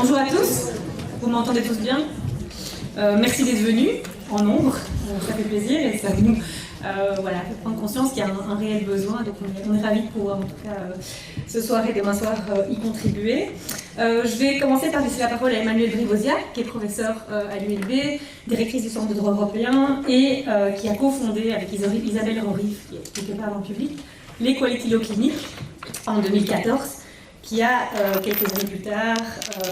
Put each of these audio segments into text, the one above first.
Bonjour à tous, vous m'entendez tous bien? Merci d'être venus en nombre, ça fait plaisir et ça nous fait prendre conscience qu'il y a un réel besoin, donc on est ravis de pouvoir en tout cas ce soir et demain soir y contribuer. Je vais commencer par laisser la parole à Emmanuelle Brivosiak, qui est professeure à l'ULB, directrice du Centre de droit européen et qui a cofondé avec Isabelle Rorif, qui est quelque part dans le public, l'Equality Law Clinic en 2014, qui a, quelques années plus tard,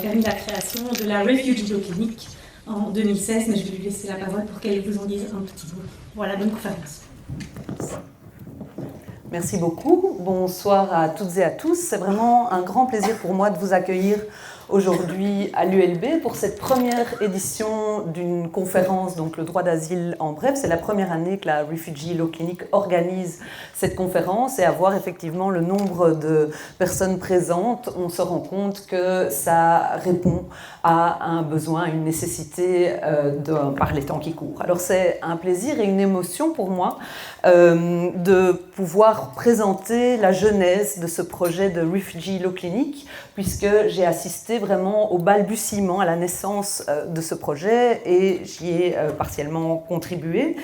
permis la création de la Refugee Law Clinic en 2016, mais je vais lui laisser la parole pour qu'elle vous en dise un petit mot. Voilà, bonne conférence. Merci beaucoup. Bonsoir à toutes et à tous. C'est vraiment un grand plaisir pour moi de vous accueillir aujourd'hui à l'ULB pour cette première édition d'une conférence, donc le droit d'asile en bref. C'est la première année que la Refugee Law Clinic organise cette conférence et à voir effectivement le nombre de personnes présentes, on se rend compte que ça répond à un besoin, à une nécessité par les temps qui courent. Alors c'est un plaisir et une émotion pour moi de pouvoir présenter la genèse de ce projet de Refugee Law Clinic, puisque j'ai assisté vraiment au balbutiement, à la naissance de ce projet et j'y ai partiellement contribué.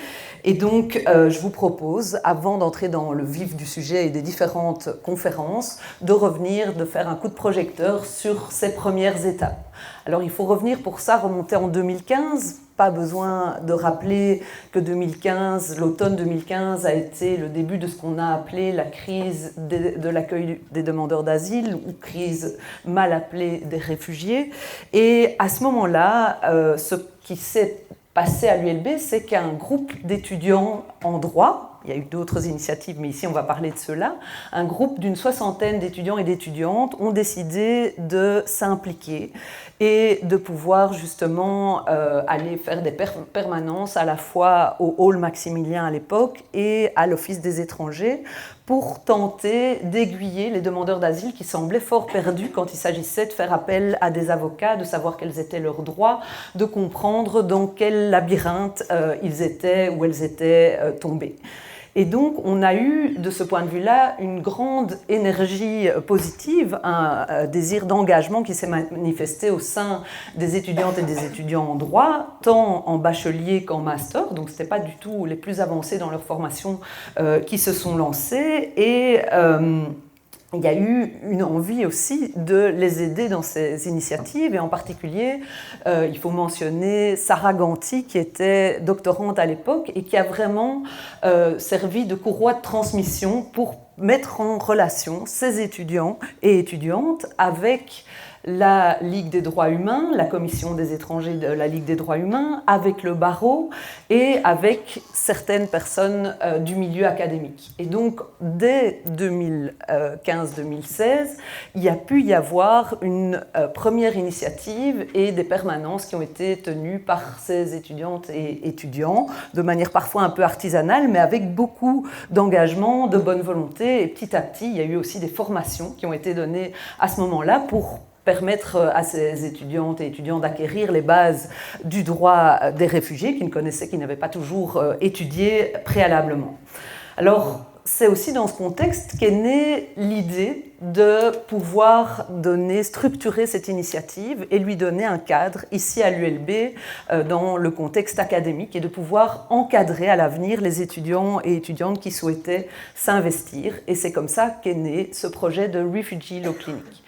Et donc, je vous propose, avant d'entrer dans le vif du sujet et des différentes conférences, de revenir, de faire un coup de projecteur sur ces premières étapes. Alors, il faut revenir pour ça, remonter en 2015. Pas besoin de rappeler que 2015, l'automne 2015 a été le début de ce qu'on a appelé la crise de l'accueil des demandeurs d'asile ou crise mal appelée des réfugiés. Et à ce moment-là, ce qui s'est passé à l'ULB, c'est qu'un groupe d'étudiants en droit, il y a eu d'autres initiatives, mais ici on va parler de cela, un groupe d'une 60aine d'étudiants et d'étudiantes ont décidé de s'impliquer et de pouvoir justement aller faire des permanences à la fois au hall Maximilien à l'époque et à l'Office des étrangers pour tenter d'aiguiller les demandeurs d'asile qui semblaient fort perdus quand il s'agissait de faire appel à des avocats, de savoir quels étaient leurs droits, de comprendre dans quel labyrinthe ils étaient ou elles étaient tombés. Et donc, on a eu, de ce point de vue-là, une grande énergie positive, un désir d'engagement qui s'est manifesté au sein des étudiantes et des étudiants en droit, tant en bachelier qu'en master. Donc, ce n'était pas du tout les plus avancés dans leur formation qui se sont lancés. Et il y a eu une envie aussi de les aider dans ces initiatives et en particulier, il faut mentionner Sarah Ganti qui était doctorante à l'époque et qui a vraiment servi de courroie de transmission pour mettre en relation ces étudiants et étudiantes avec la Ligue des droits humains, la Commission des étrangers de la Ligue des droits humains, avec le barreau et avec certaines personnes du milieu académique. Et donc, dès 2015-2016, il y a pu y avoir une première initiative et des permanences qui ont été tenues par ces étudiantes et étudiants, de manière parfois un peu artisanale, mais avec beaucoup d'engagement, de bonne volonté. Et petit à petit, il y a eu aussi des formations qui ont été données à ce moment-là pour permettre à ces étudiantes et étudiants d'acquérir les bases du droit des réfugiés qu'ils ne connaissaient, qu'ils n'avaient pas toujours étudié préalablement. Alors, c'est aussi dans ce contexte qu'est née l'idée de pouvoir structurer cette initiative et lui donner un cadre ici à l'ULB dans le contexte académique et de pouvoir encadrer à l'avenir les étudiants et étudiantes qui souhaitaient s'investir. Et c'est comme ça qu'est né ce projet de Refugee Law Clinic.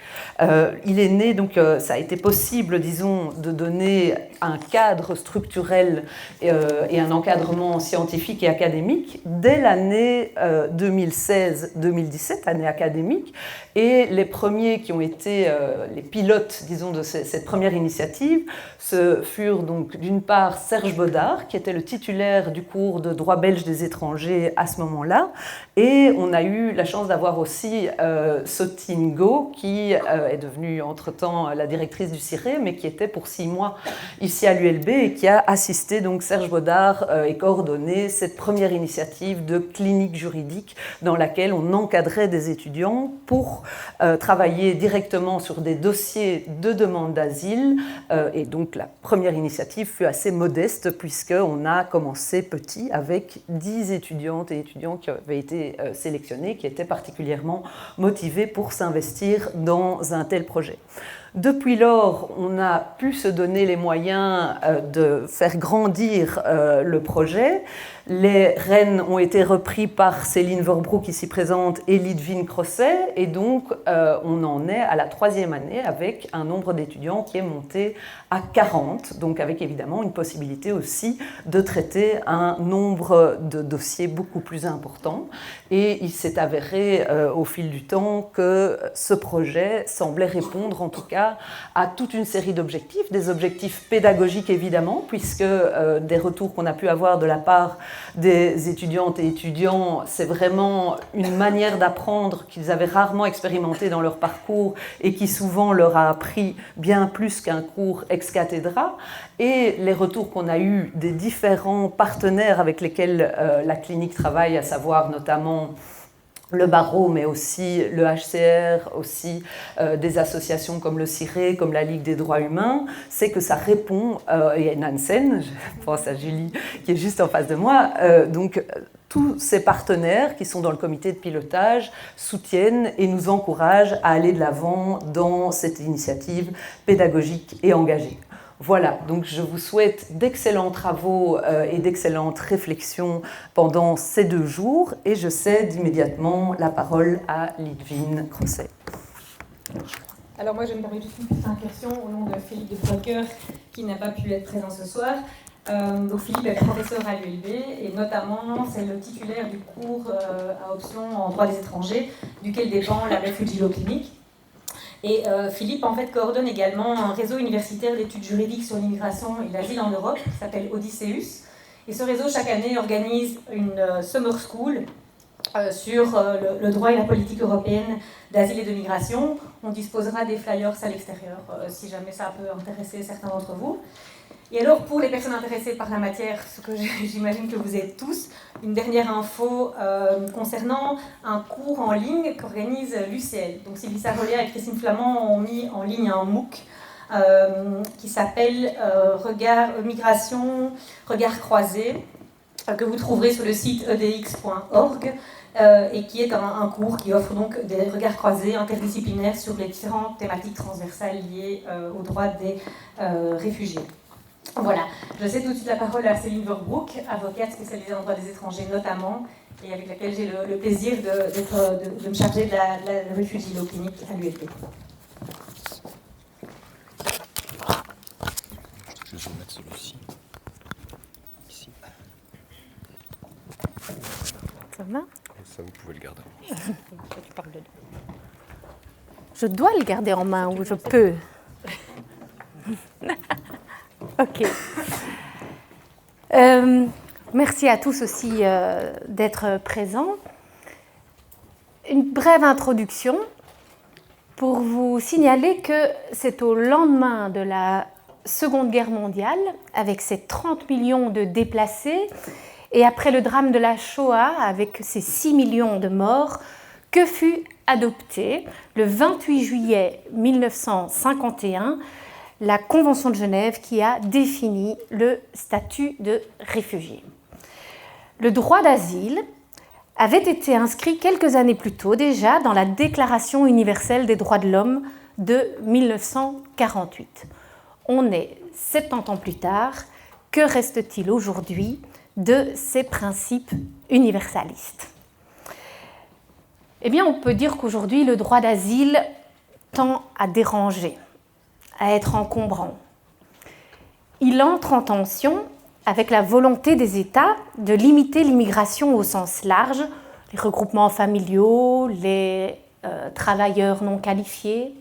Il est né, donc ça a été possible, disons, de donner un cadre structurel et un encadrement scientifique et académique dès l'année 2016-2017, année académique. Et les premiers qui ont été les pilotes, disons, de cette première initiative, ce furent donc d'une part Serge Baudard, qui était le titulaire du cours de droit belge des étrangers à ce moment-là, et on a eu la chance d'avoir aussi Sotine Go, qui est devenue entre-temps la directrice du CIRE, mais qui était pour 6 mois ici à l'ULB et qui a assisté donc Serge Baudard et coordonné cette première initiative de clinique juridique dans laquelle on encadrait des étudiants pour pour travailler directement sur des dossiers de demande d'asile. Et donc la première initiative fut assez modeste puisqu'on a commencé petit avec 10 étudiantes et étudiants qui avaient été sélectionnés, qui étaient particulièrement motivés pour s'investir dans un tel projet. Depuis lors, on a pu se donner les moyens de faire grandir le projet. Les rênes ont été repris par Céline Verbroek, ici présente, et Lidvine Crosset, et donc on en est à la 3e année avec un nombre d'étudiants qui est monté à 40, donc avec évidemment une possibilité aussi de traiter un nombre de dossiers beaucoup plus important. Et il s'est avéré au fil du temps que ce projet semblait répondre en tout cas à toute une série d'objectifs, des objectifs pédagogiques évidemment, puisque des retours qu'on a pu avoir de la part des étudiantes et étudiants, c'est vraiment une manière d'apprendre qu'ils avaient rarement expérimenté dans leur parcours et qui souvent leur a appris bien plus qu'un cours ex cathedra. Et les retours qu'on a eus des différents partenaires avec lesquels la clinique travaille, à savoir notamment le barreau, mais aussi le HCR, aussi des associations comme le CIRE, comme la Ligue des droits humains, c'est que ça répond, et Nansen, je pense à Julie qui est juste en face de moi, donc tous ces partenaires qui sont dans le comité de pilotage soutiennent et nous encouragent à aller de l'avant dans cette initiative pédagogique et engagée. Voilà, donc je vous souhaite d'excellents travaux et d'excellentes réflexions pendant ces 2 jours et je cède immédiatement la parole à Lidvine Crosset. Alors moi je me permets juste une petite incursion au nom de Philippe de Broecker qui n'a pas pu être présent ce soir. Donc Philippe est professeur à l'ULB et notamment c'est le titulaire du cours à option en droit des étrangers duquel dépend la Refugee Law Clinic. Et Philippe, en fait, coordonne également un réseau universitaire d'études juridiques sur l'immigration et l'asile en Europe, qui s'appelle Odysseus. Et ce réseau, chaque année, organise une summer school sur le droit et la politique européenne d'asile et de migration. On disposera des flyers à l'extérieur, si jamais ça peut intéresser certains d'entre vous. Et alors, pour les personnes intéressées par la matière, ce que j'imagine que vous êtes tous, une dernière info concernant un cours en ligne qu'organise l'UCL. Donc, Sylvie Sarolia et Christine Flamand ont mis en ligne un MOOC qui s'appelle Migration, Regard croisé, que vous trouverez sur le site edx.org et qui est un cours qui offre donc des regards croisés interdisciplinaires sur les différentes thématiques transversales liées aux droits des réfugiés. Voilà, je cède tout de suite la parole à Céline Verbroek, avocate spécialisée en droit des étrangers notamment, et avec laquelle j'ai le plaisir de me charger de la Refugee Law Clinic à l'ULB. Je vais mettre celui-ci. Ici. Ça va ? Ça, vous pouvez le garder. Je dois le garder en main ou je peux ? Ok. Merci à tous aussi d'être présents. Une brève introduction pour vous signaler que c'est au lendemain de la Seconde Guerre mondiale, avec ses 30 millions de déplacés, et après le drame de la Shoah, avec ses 6 millions de morts, que fut adoptée le 28 juillet 1951 la Convention de Genève qui a défini le statut de réfugié. Le droit d'asile avait été inscrit quelques années plus tôt déjà dans la Déclaration universelle des droits de l'homme de 1948. On est 70 ans plus tard. Que reste-t-il aujourd'hui de ces principes universalistes ? Eh bien, on peut dire qu'aujourd'hui, le droit d'asile tend à déranger, à être encombrant. Il entre en tension avec la volonté des États de limiter l'immigration au sens large, les regroupements familiaux, les travailleurs non qualifiés.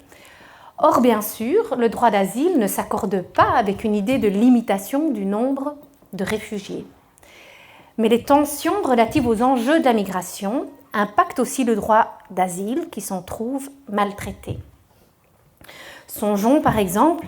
Or, bien sûr, le droit d'asile ne s'accorde pas avec une idée de limitation du nombre de réfugiés. Mais les tensions relatives aux enjeux de la migration impactent aussi le droit d'asile qui s'en trouve maltraité. Songeons par exemple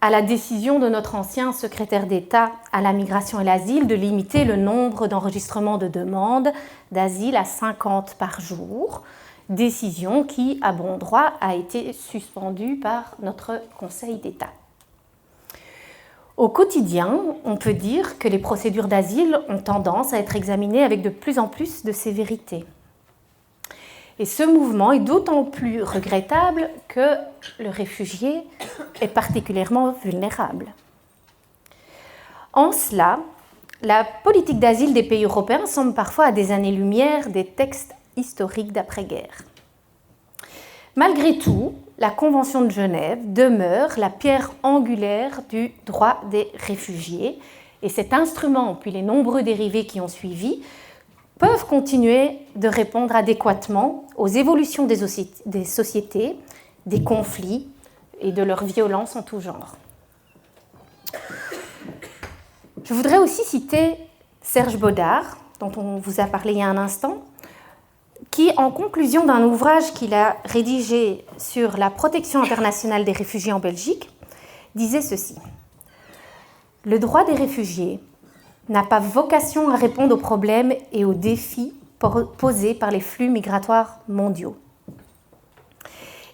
à la décision de notre ancien secrétaire d'État à la migration et l'asile de limiter le nombre d'enregistrements de demandes d'asile à 50 par jour, décision qui, à bon droit, a été suspendue par notre Conseil d'État. Au quotidien, on peut dire que les procédures d'asile ont tendance à être examinées avec de plus en plus de sévérité. Et ce mouvement est d'autant plus regrettable que le réfugié est particulièrement vulnérable. En cela, la politique d'asile des pays européens semble parfois à des années-lumière des textes historiques d'après-guerre. Malgré tout, la Convention de Genève demeure la pierre angulaire du droit des réfugiés et cet instrument, puis les nombreux dérivés qui ont suivi, peuvent continuer de répondre adéquatement aux évolutions des sociétés, des conflits et de leur violence en tout genre. Je voudrais aussi citer Serge Baudard, dont on vous a parlé il y a un instant, qui, en conclusion d'un ouvrage qu'il a rédigé sur la protection internationale des réfugiés en Belgique, disait ceci. « Le droit des réfugiés n'a pas vocation à répondre aux problèmes et aux défis posés par les flux migratoires mondiaux.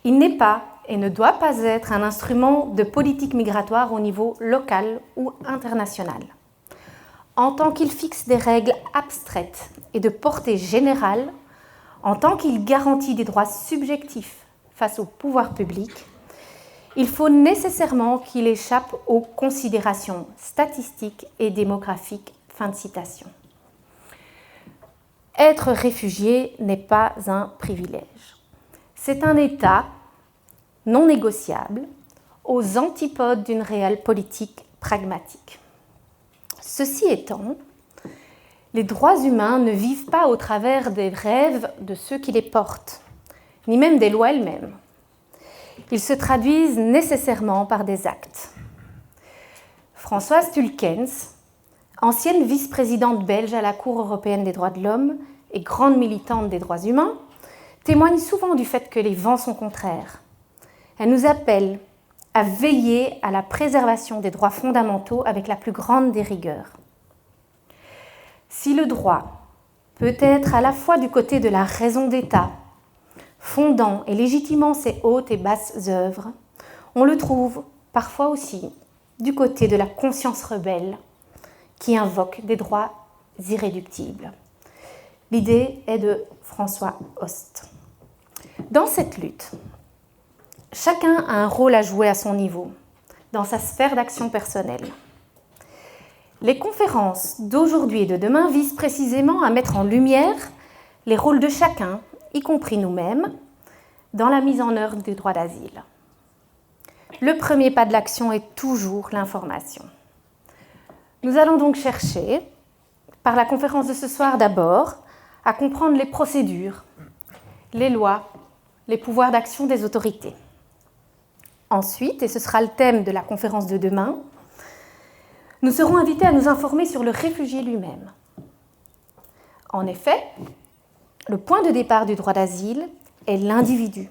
Il n'est pas et ne doit pas être un instrument de politique migratoire au niveau local ou international. En tant qu'il fixe des règles abstraites et de portée générale, en tant qu'il garantit des droits subjectifs face au pouvoir public, il faut nécessairement qu'il échappe aux considérations statistiques et démographiques. » Fin de citation. Être réfugié n'est pas un privilège. C'est un état non négociable aux antipodes d'une réelle politique pragmatique. Ceci étant, les droits humains ne vivent pas au travers des rêves de ceux qui les portent, ni même des lois elles-mêmes. Ils se traduisent nécessairement par des actes. Françoise Tulkens, ancienne vice-présidente belge à la Cour européenne des droits de l'homme et grande militante des droits humains, témoigne souvent du fait que les vents sont contraires. Elle nous appelle à veiller à la préservation des droits fondamentaux avec la plus grande des rigueurs. Si le droit peut être à la fois du côté de la raison d'État, fondant et légitimant ses hautes et basses œuvres, on le trouve parfois aussi du côté de la conscience rebelle qui invoque des droits irréductibles. L'idée est de François Host. Dans cette lutte, chacun a un rôle à jouer à son niveau, dans sa sphère d'action personnelle. Les conférences d'aujourd'hui et de demain visent précisément à mettre en lumière les rôles de chacun, y compris nous-mêmes, dans la mise en œuvre du droit d'asile. Le premier pas de l'action est toujours l'information. Nous allons donc chercher, par la conférence de ce soir d'abord, à comprendre les procédures, les lois, les pouvoirs d'action des autorités. Ensuite, et ce sera le thème de la conférence de demain, nous serons invités à nous informer sur le réfugié lui-même. En effet, le point de départ du droit d'asile est l'individu,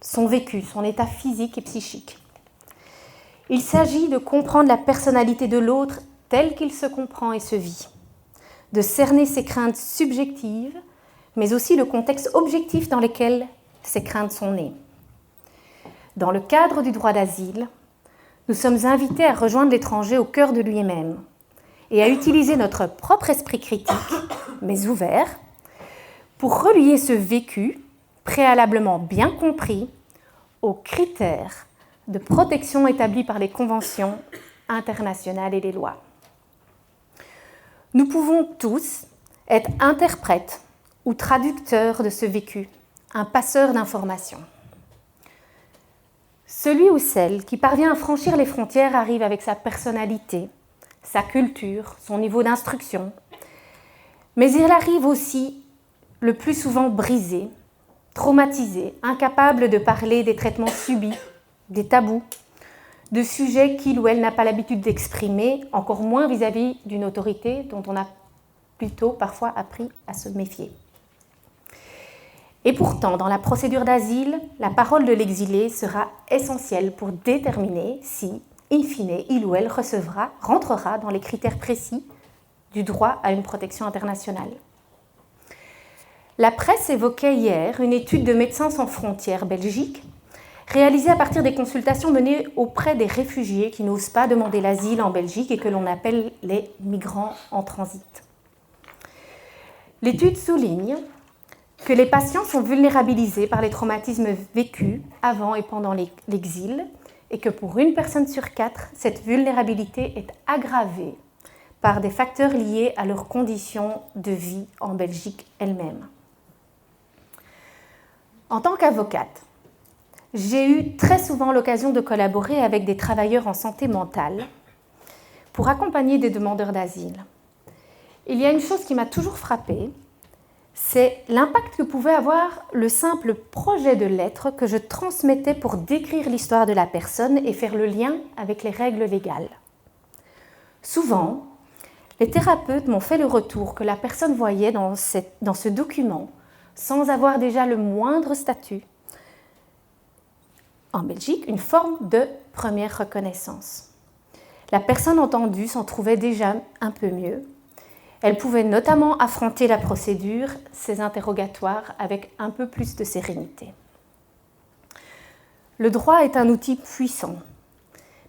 son vécu, son état physique et psychique. Il s'agit de comprendre la personnalité de l'autre tel qu'il se comprend et se vit, de cerner ses craintes subjectives, mais aussi le contexte objectif dans lequel ces craintes sont nées. Dans le cadre du droit d'asile, nous sommes invités à rejoindre l'étranger au cœur de lui-même et à utiliser notre propre esprit critique, mais ouvert, pour relier ce vécu, préalablement bien compris, aux critères de protection établis par les conventions internationales et les lois. Nous pouvons tous être interprètes ou traducteurs de ce vécu, un passeur d'informations. Celui ou celle qui parvient à franchir les frontières arrive avec sa personnalité, sa culture, son niveau d'instruction, mais il arrive aussi le plus souvent brisé, traumatisé, incapable de parler des traitements subis, des tabous, de sujets qu'il ou elle n'a pas l'habitude d'exprimer, encore moins vis-à-vis d'une autorité dont on a plutôt parfois appris à se méfier. Et pourtant, dans la procédure d'asile, la parole de l'exilé sera essentielle pour déterminer si, in fine, il ou elle rentrera dans les critères précis du droit à une protection internationale. La presse évoquait hier une étude de Médecins sans frontières Belgique, réalisée à partir des consultations menées auprès des réfugiés qui n'osent pas demander l'asile en Belgique et que l'on appelle les migrants en transit. L'étude souligne que les patients sont vulnérabilisés par les traumatismes vécus avant et pendant l'exil et que pour une personne sur 4, cette vulnérabilité est aggravée par des facteurs liés à leurs conditions de vie en Belgique elle-même. En tant qu'avocate, j'ai eu très souvent l'occasion de collaborer avec des travailleurs en santé mentale pour accompagner des demandeurs d'asile. Il y a une chose qui m'a toujours frappée, c'est l'impact que pouvait avoir le simple projet de lettre que je transmettais pour décrire l'histoire de la personne et faire le lien avec les règles légales. Souvent, les thérapeutes m'ont fait le retour que la personne voyait dans ce document, sans avoir déjà le moindre statut, en Belgique, une forme de première reconnaissance. La personne entendue s'en trouvait déjà un peu mieux. Elle pouvait notamment affronter la procédure, ses interrogatoires, avec un peu plus de sérénité. Le droit est un outil puissant,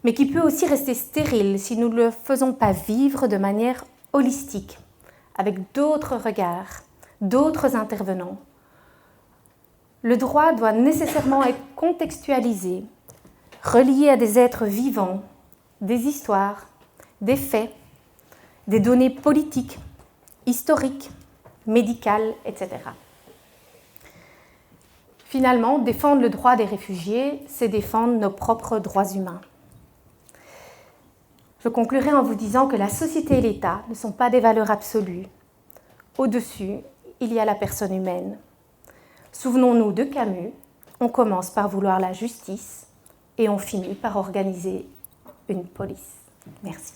mais qui peut aussi rester stérile si nous ne le faisons pas vivre de manière holistique, avec d'autres regards, d'autres intervenants. Le droit doit nécessairement être contextualisé, relié à des êtres vivants, des histoires, des faits, des données politiques, historiques, médicales, etc. Finalement, défendre le droit des réfugiés, c'est défendre nos propres droits humains. Je conclurai en vous disant que la société et l'État ne sont pas des valeurs absolues. Au-dessus, il y a la personne humaine. Souvenons-nous de Camus, on commence par vouloir la justice et on finit par organiser une police. Merci.